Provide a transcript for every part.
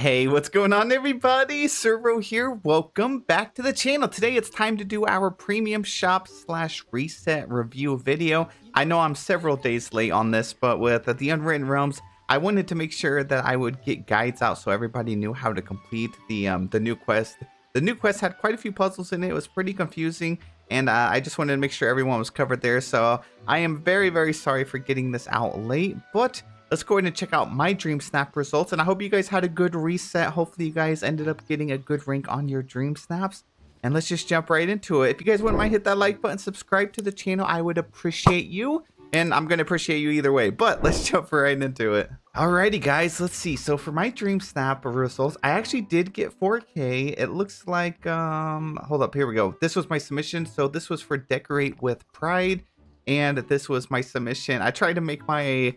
Hey, what's going on, everybody? Servo here. Welcome back to the channel. Today it's time to do our premium shop slash reset review video. I know I'm several days late on this, but with the Unwritten Realms, I wanted to make sure that I would get guides out so everybody knew how to complete the new quest. The new quest had quite a few puzzles in it. It was pretty confusing, and I just wanted to make sure everyone was covered there. So I am very, very sorry for getting this out late, but let's go ahead and check out my Dreamsnap results, and I hope you guys had a good reset. Hopefully you guys ended up getting a good rank on your Dreamsnaps, and let's just jump right into it. If you guys wouldn't mind, hit that like button, subscribe to the channel. I would appreciate you, and I'm going to appreciate you either way, but let's jump right into it. Alrighty guys, let's see. So for my Dreamsnap results, I actually did get 4K. It looks like, hold up, here we go. This was my submission. So this was for Decorate with Pride, and this was my submission. I tried to make my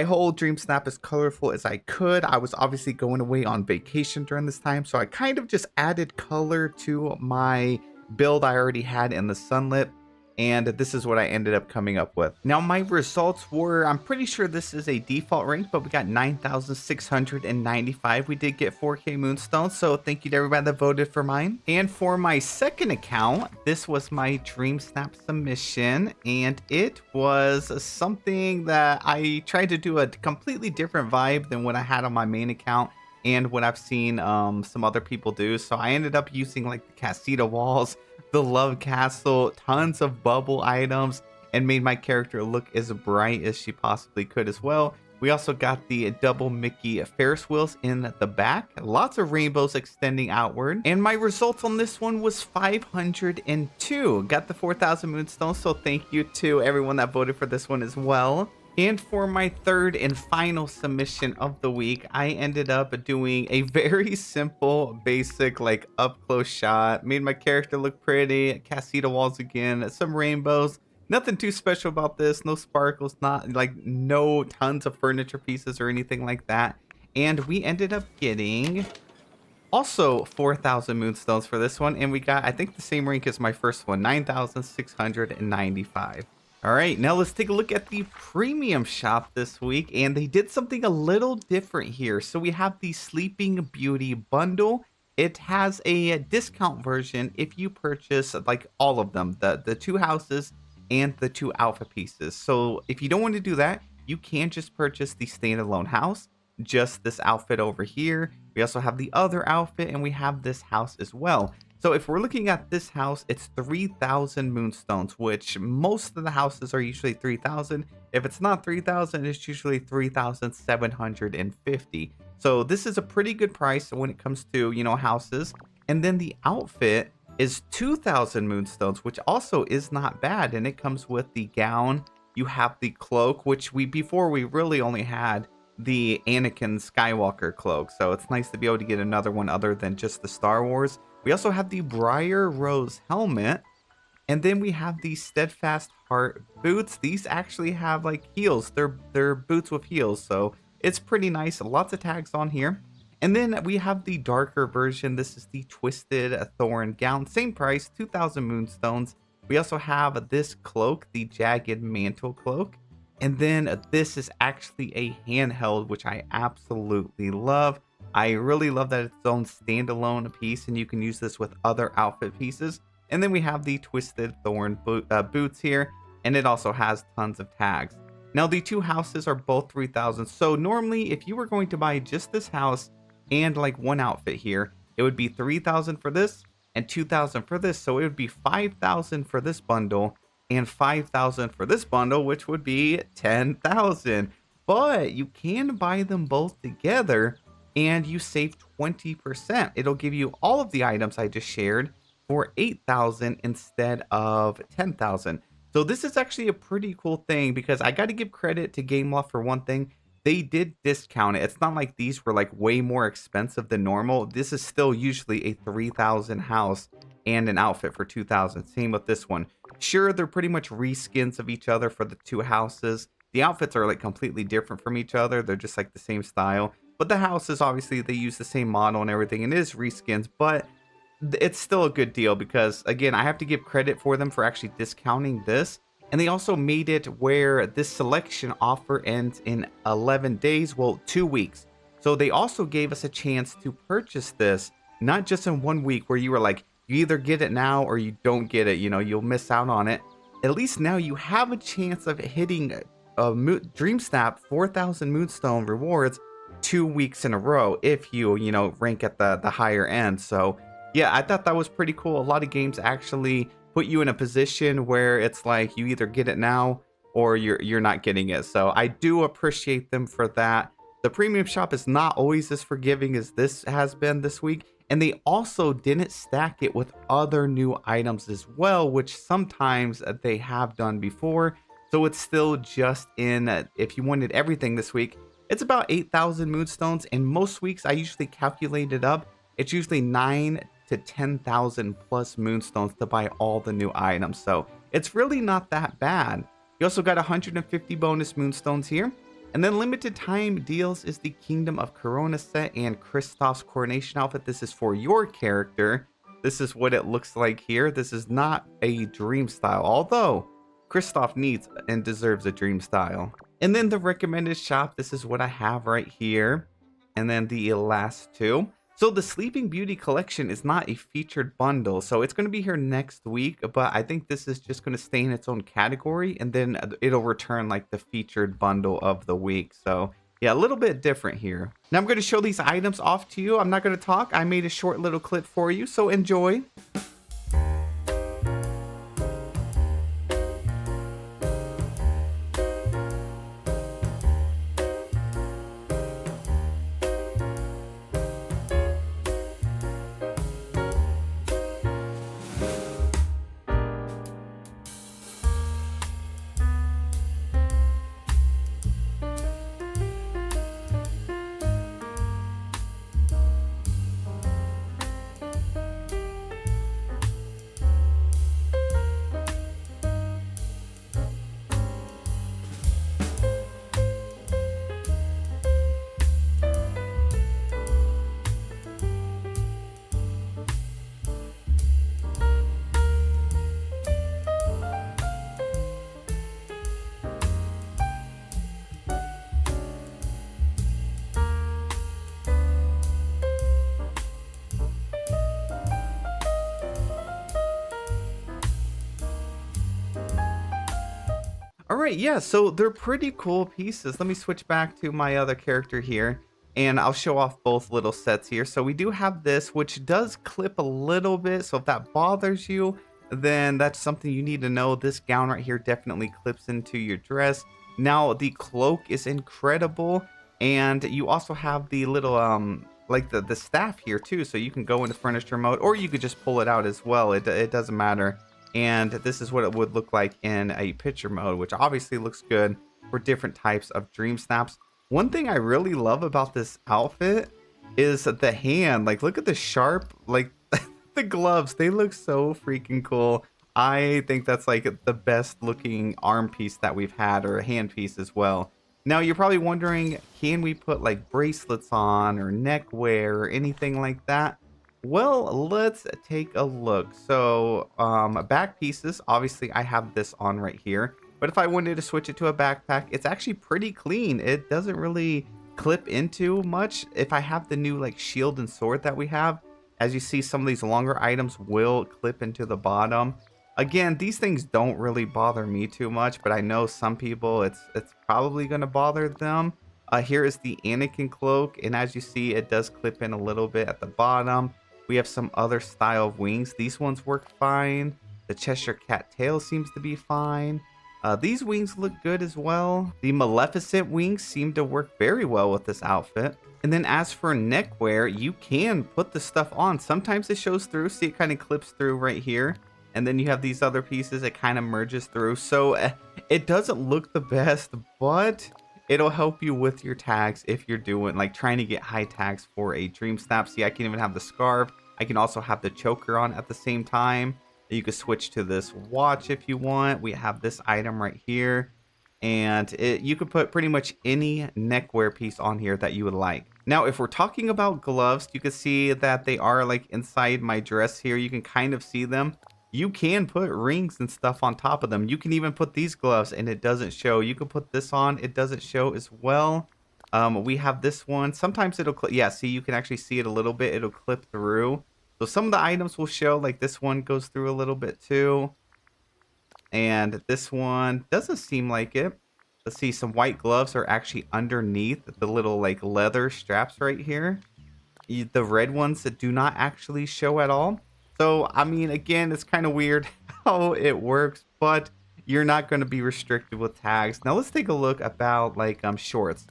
whole Dreamsnap as colorful as I could. I was obviously going away on vacation during this time, so I kind of just added color to my build I already had in the sunlit, and this is what I ended up coming up with. Now my results were, I'm pretty sure this is a default rank, but we got 9,695. We did get 4K moonstones, so thank you to everybody that voted for mine. And for my second account, this was my Dreamsnap submission, and it was something that I tried to do a completely different vibe than what I had on my main account and what I've seen some other people do. So I ended up using like the casita walls, the love castle, tons of bubble items, and made my character look as bright as she possibly could as well. We also got the double Mickey Ferris wheels in the back, lots of rainbows extending outward, and my results on this one was 502. Got the 4,000 moonstones, so thank you to everyone that voted for this one as well. And for my third and final submission of the week, I ended up doing a very simple, basic, like up close shot. Made my character look pretty, casita walls again, some rainbows. Nothing too special about this, no sparkles, not like no tons of furniture pieces or anything like that. And we ended up getting also 4,000 moonstones for this one, and we got, I think, the same rank as my first one, 9,695. All right, now let's take a look at the premium shop this week, and they did something a little different here. So we have the Sleeping Beauty bundle. It has a discount version if you purchase like all of them, the two houses and the two outfit pieces. So if you don't want to do that, you can just purchase the standalone house, just this outfit over here. We also have the other outfit, and we have this house as well. So if we're looking at this house, it's 3,000 moonstones, which most of the houses are usually 3,000. If it's not 3,000, it's usually 3,750. So this is a pretty good price when it comes to, you know, houses. And then the outfit is 2,000 moonstones, which also is not bad. And it comes with the gown. You have the cloak, which before we really only had the Anakin Skywalker cloak. So it's nice to be able to get another one other than just the Star Wars. We also have the Briar Rose helmet, and then we have the Steadfast Heart boots. These actually have like heels. They're boots with heels, so it's pretty nice. Lots of tags on here. And then we have the darker version. This is the Twisted Thorn gown. Same price, 2,000 moonstones. We also have this cloak, the Jagged Mantle cloak. And then this is actually a handheld, which I absolutely love. I really love that it's its own standalone piece, and you can use this with other outfit pieces. And then we have the Twisted Thorn boots here, and it also has tons of tags. Now the two houses are both 3,000. So normally if you were going to buy just this house and like one outfit here, it would be 3,000 for this and 2,000 for this. So it would be 5,000 for this bundle and 5,000 for this bundle, which would be 10,000. But you can buy them both together and you save 20%. It'll give you all of the items I just shared for 8,000 instead of 10,000. So this is actually a pretty cool thing, because I got to give credit to Gameloft for one thing. They did discount it. It's not like these were like way more expensive than normal. This is still usually a 3,000 house and an outfit for 2,000. Same with this one. Sure, they're pretty much reskins of each other for the two houses. The outfits are like completely different from each other. They're just like the same style. But the houses, obviously, they use the same model and everything, and it is reskins, but it's still a good deal because, again, I have to give credit for them for actually discounting this. And they also made it where this selection offer ends in 11 days, well, 2 weeks. So they also gave us a chance to purchase this, not just in 1 week where you were like, you either get it now or you don't get it, you'll miss out on it. At least now you have a chance of hitting Dreamsnap 4,000 Moonstone rewards 2 weeks in a row if you rank at the higher end. So yeah, I thought that was pretty cool. A lot of games actually put you in a position where it's like you either get it now or you're not getting it. So I do appreciate them for that. The premium shop is not always as forgiving as this has been this week. And they also didn't stack it with other new items as well, which sometimes they have done before. So it's still just in, if you wanted everything this week, it's about 8,000 moonstones. And most weeks I usually calculate it up. It's usually 9 to 10,000 plus moonstones to buy all the new items. So it's really not that bad. You also got 150 bonus moonstones here. And then limited time deals is the Kingdom of Corona set and Kristoff's coronation outfit. This is for your character. This is what it looks like here. This is not a dream style, although Kristoff needs and deserves a dream style. And then the recommended shop, this is what I have right here. And then the last two. So the Sleeping Beauty collection is not a featured bundle, so it's going to be here next week, but I think this is just going to stay in its own category, and then it'll return like the featured bundle of the week. So yeah, a little bit different here. Now I'm going to show these items off to you. I'm not going to talk. I made a short little clip for you, so enjoy. All right, yeah, so they're pretty cool pieces. Let me switch back to my other character here, and I'll show off both little sets here. So we do have this, which does clip a little bit. So if that bothers you, then that's something you need to know. This gown right here definitely clips into your dress. Now, the cloak is incredible, and you also have the little, like the staff here too. So you can go into furniture mode, or you could just pull it out as well. It doesn't matter. And this is what it would look like in a picture mode, which obviously looks good for different types of dream snaps. One thing I really love about this outfit is the hand. Like, look at the sharp, like the gloves. They look so freaking cool. I think that's like the best looking arm piece that we've had, or a hand piece as well. Now you're probably wondering, can we put like bracelets on or neck wear or anything like that? Well, let's take a look. So back pieces, obviously I have this on right here, but if I wanted to switch it to a backpack, it's actually pretty clean. It doesn't really clip into much. If I have the new like shield and sword that we have, as you see, some of these longer items will clip into the bottom. Again, these things don't really bother me too much, but I know some people it's probably going to bother them. Here is the Anakin cloak, and as you see, it does clip in a little bit at the bottom. We have some other style of wings. These ones work fine. The Cheshire Cat tail seems to be fine. These wings look good as well. The Maleficent wings seem to work very well with this outfit. And then as for neckwear, you can put the stuff on. Sometimes it shows through. See, it kind of clips through right here. And then you have these other pieces. It kind of merges through. So it doesn't look the best, but it'll help you with your tags if you're doing like trying to get high tags for a dream snap. See, I can even have the scarf. I can also have the choker on at the same time. You can switch to this watch if you want. We have this item right here, and you can put pretty much any neckwear piece on here that you would like. Now, if we're talking about gloves, you can see that they are like inside my dress here. You can kind of see them. You can put rings and stuff on top of them. You can even put these gloves and it doesn't show. You can put this on, it doesn't show as well. We have this one. Sometimes it'll clip. Yeah, see, you can actually see it a little bit. It'll clip through. So some of the items will show, like this one goes through a little bit too. And this one doesn't seem like it. Let's see, some white gloves are actually underneath the little like leather straps right here. The red ones that do not actually show at all. So, I mean, again, it's kind of weird how it works, but you're not going to be restricted with tags. Now, let's take a look about like shorts.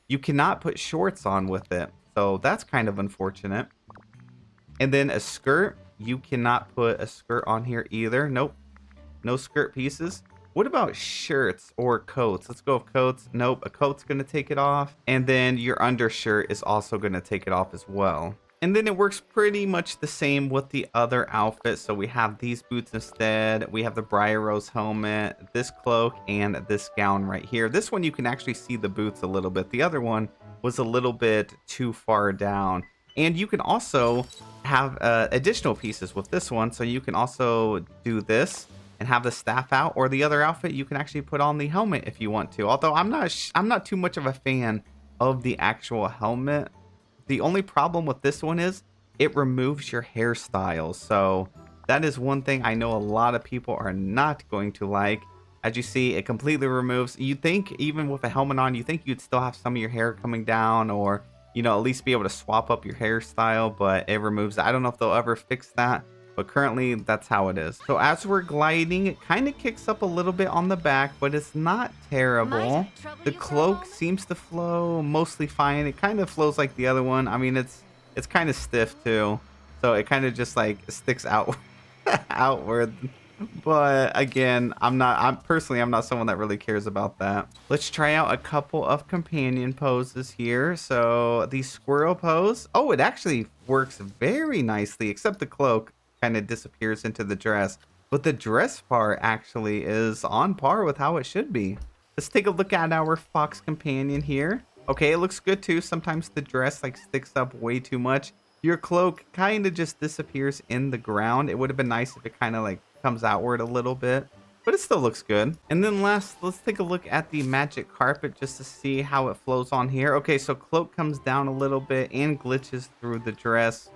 You cannot put shorts on with it. So that's kind of unfortunate. And then a skirt, you cannot put a skirt on here either. Nope. No skirt pieces. What about shirts or coats? Let's go with coats. Nope, a coat's going to take it off. And then your undershirt is also going to take it off as well. And then it works pretty much the same with the other outfits. So we have these boots instead. We have the Briar Rose helmet, this cloak, and this gown right here. This one you can actually see the boots a little bit. The other one was a little bit too far down. And you can also have additional pieces with this one. So you can also do this and have the staff out, or the other outfit you can actually put on the helmet if you want to. Although I'm not too much of a fan of the actual helmet. The only problem with this one is it removes your hairstyles. So that is one thing I know a lot of people are not going to like. As you see, it completely removes. You'd think even with a helmet on, you think you'd still have some of your hair coming down, or you know, at least be able to swap up your hairstyle, but it removes it. I don't know if they'll ever fix that, but currently that's how it is. So as we're gliding, it kind of kicks up a little bit on the back, but it's not terrible. The cloak seems to flow mostly fine. It kind of flows like the other one. I mean, it's kind of stiff too, so it kind of just like sticks out outward. But again, I'm not someone that really cares about that. Let's try out a couple of companion poses here. So the squirrel pose, oh, it actually works very nicely, except the cloak kind of disappears into the dress. But the dress part actually is on par with how it should be. Let's take a look at our fox companion here. Okay, it looks good too. Sometimes the dress like sticks up way too much. Your cloak kind of just disappears in the ground. It would have been nice if it kind of like comes outward a little bit, but it still looks good. And then last, let's take a look at the magic carpet just to see how it flows on here. Okay, so cloak comes down a little bit and glitches through the dress.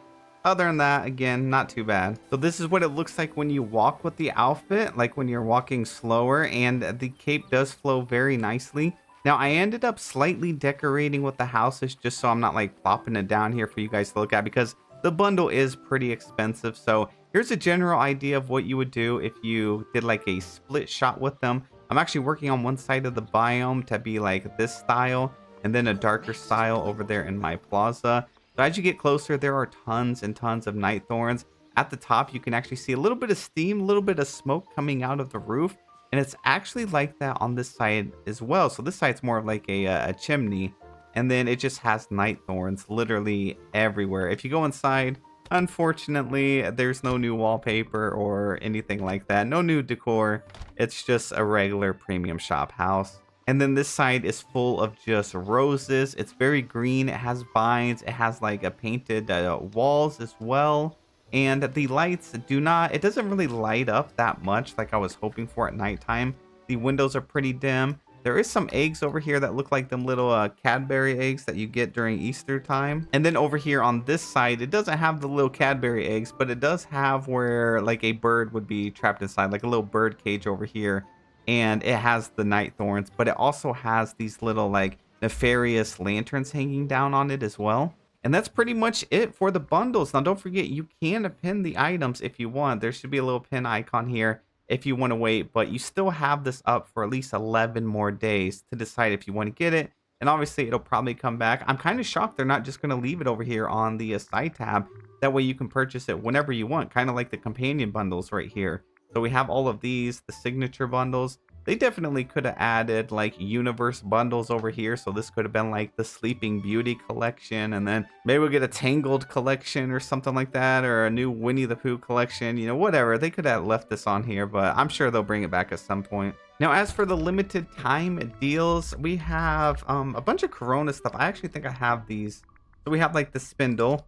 Other than that, again, not too bad. So this is what it looks like when you walk with the outfit, like when you're walking slower, and the cape does flow very nicely. Now, I ended up slightly decorating with the houses just so I'm not like plopping it down here for you guys to look at, because the bundle is pretty expensive. So here's a general idea of what you would do if you did like a split shot with them. I'm actually working on one side of the biome to be like this style, and then a darker style over there in my plaza. So as you get closer, there are tons and tons of night thorns. At the top, you can actually see a little bit of steam, a little bit of smoke coming out of the roof. And it's actually like that on this side as well. So this side's more of like a chimney. And then it just has night thorns literally everywhere. If you go inside, unfortunately, there's no new wallpaper or anything like that. No new decor. It's just a regular premium shop house. And then this side is full of just roses. It's very green. It has vines. It has like a painted walls as well. And the lights it doesn't really light up that much like I was hoping for at nighttime. The windows are pretty dim. There is some eggs over here that look like them little Cadbury eggs that you get during Easter time. And then over here on this side, it doesn't have the little Cadbury eggs, but it does have where like a bird would be trapped inside, like a little bird cage over here. And it has the night thorns, but it also has these little like nefarious lanterns hanging down on it as well. And that's pretty much it for the bundles. Now, don't forget, you can pin the items if you want. There should be a little pin icon here if you want to wait, but you still have this up for at least 11 more days to decide if you want to get it. And obviously, it'll probably come back. I'm kind of shocked they're not just going to leave it over here on the side tab. That way you can purchase it whenever you want, kind of like the companion bundles right here. So we have all of these, the signature bundles. They definitely could have added like universe bundles over here. So this could have been like the Sleeping Beauty collection. And then maybe we'll get a Tangled collection or something like that. Or a new Winnie the Pooh collection. You know, whatever. They could have left this on here. But I'm sure they'll bring it back at some point. Now, as for the limited time deals, we have a bunch of Corona stuff. I actually think I have these. So we have like the spindle.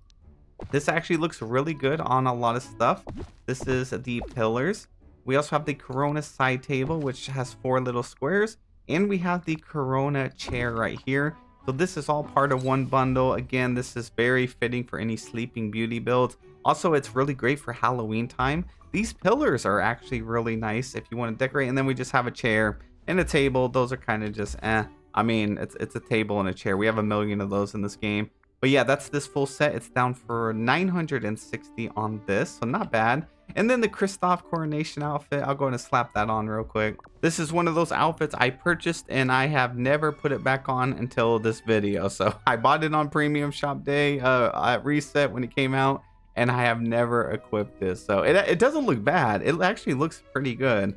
This actually looks really good on a lot of stuff. This is the pillars. We also have the Corona side table, which has 4 little squares. And we have the Corona chair right here. So this is all part of one bundle. Again, this is very fitting for any Sleeping Beauty builds. Also, it's really great for Halloween time. These pillars are actually really nice if you want to decorate. And then we just have a chair and a table. Those are kind of just I mean, it's a table and a chair. We have a million of those in this game. But yeah, that's this full set. It's down for 960 on this, so not bad. And then the Kristoff coronation outfit, I'll go ahead and slap that on real quick. This is one of those outfits I purchased and I have never put it back on until this video. So I bought it on premium shop day at reset when it came out, and I have never equipped this. So it doesn't look bad. It actually looks pretty good.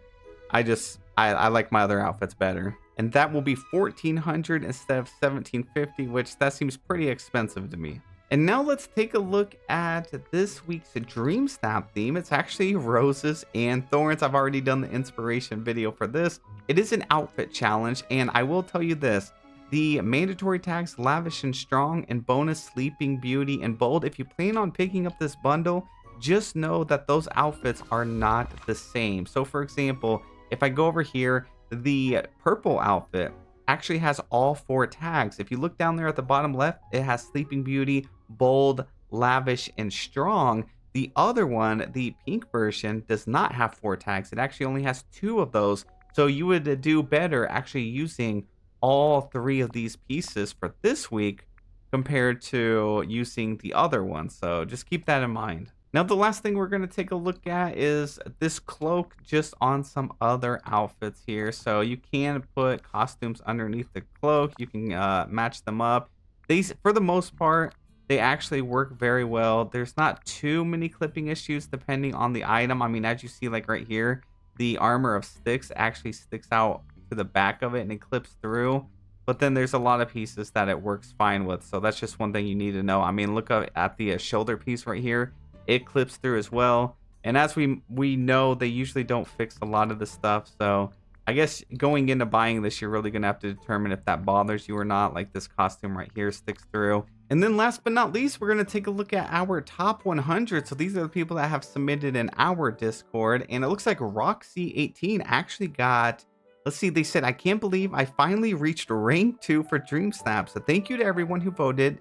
I like my other outfits better. And that will be 1,400 instead of 1,750, which that seems pretty expensive to me. And now let's take a look at this week's Dreamsnap theme. It's actually roses and thorns. I've already done the inspiration video for this. It is an outfit challenge, and I will tell you this. The mandatory tags lavish and strong and bonus sleeping beauty and bold. If you plan on picking up this bundle, just know that those outfits are not the same. So for example, if I go over here, the purple outfit actually has all 4 tags. If you look down there at the bottom left, it has Sleeping Beauty, Bold, Lavish, and Strong. The other one, the pink version, does not have 4 tags. It actually only has 2 of those. So you would do better actually using all 3 of these pieces for this week compared to using the other one. So just keep that in mind. Now, the last thing we're going to take a look at is this cloak just on some other outfits here. So you can put costumes underneath the cloak. You can match them up. These, for the most part, they actually work very well. There's not too many clipping issues depending on the item. I mean, as you see, like right here, the armor of sticks actually sticks out to the back of it and it clips through. But then there's a lot of pieces that it works fine with. So that's just one thing you need to know. I mean, look at the shoulder piece right here. It clips through as well, and as we know, they usually don't fix a lot of the stuff. So I guess going into buying this, you're really gonna have to determine if that bothers you or not. Like this costume right here sticks through. And then last but not least, we're gonna take a look at our top 100. So these are the people that have submitted in our Discord, and it looks like Roxy18 actually got, let's see, they said, I can't believe I finally reached rank 2 for Dreamsnap. So thank you to everyone who voted.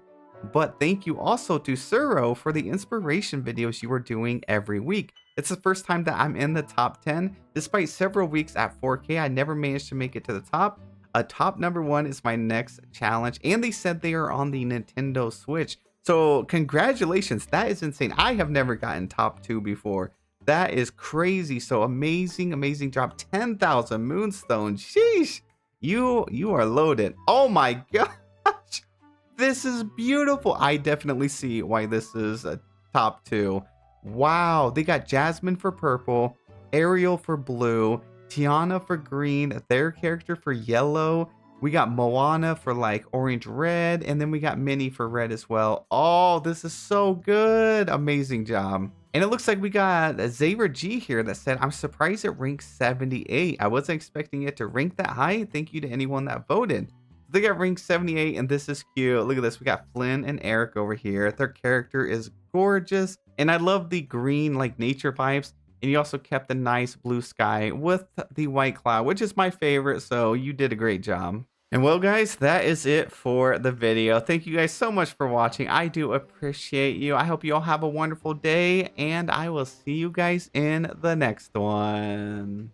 But thank you also to Suro for the inspiration videos you are doing every week. It's the first time that I'm in the top 10. Despite several weeks at 4K, I never managed to make it to the top. A top number 1 is my next challenge. And they said they are on the Nintendo Switch. So congratulations. That is insane. I have never gotten top 2 before. That is crazy. So amazing, amazing job. 10,000 moonstones. Sheesh. You are loaded. Oh my God. This is beautiful. I definitely see why this is a top 2. Wow. They got Jasmine for purple, Ariel for blue, Tiana for green, their character for yellow. We got Moana for like orange red, and then we got Minnie for red as well. Oh, this is so good. Amazing job. And it looks like we got a Xavier G here that said, I'm surprised it ranks 78. I wasn't expecting it to rank that high. Thank you to anyone that voted. They got ranked 78, and this is cute. Look at this. We got Flynn and Eric over here. Their character is gorgeous, and I love the green, like nature vibes. And you also kept the nice blue sky with the white cloud, which is my favorite. So you did a great job. And well, guys, that is it for the video. Thank you guys so much for watching. I do appreciate you. I hope you all have a wonderful day, and I will see you guys in the next one.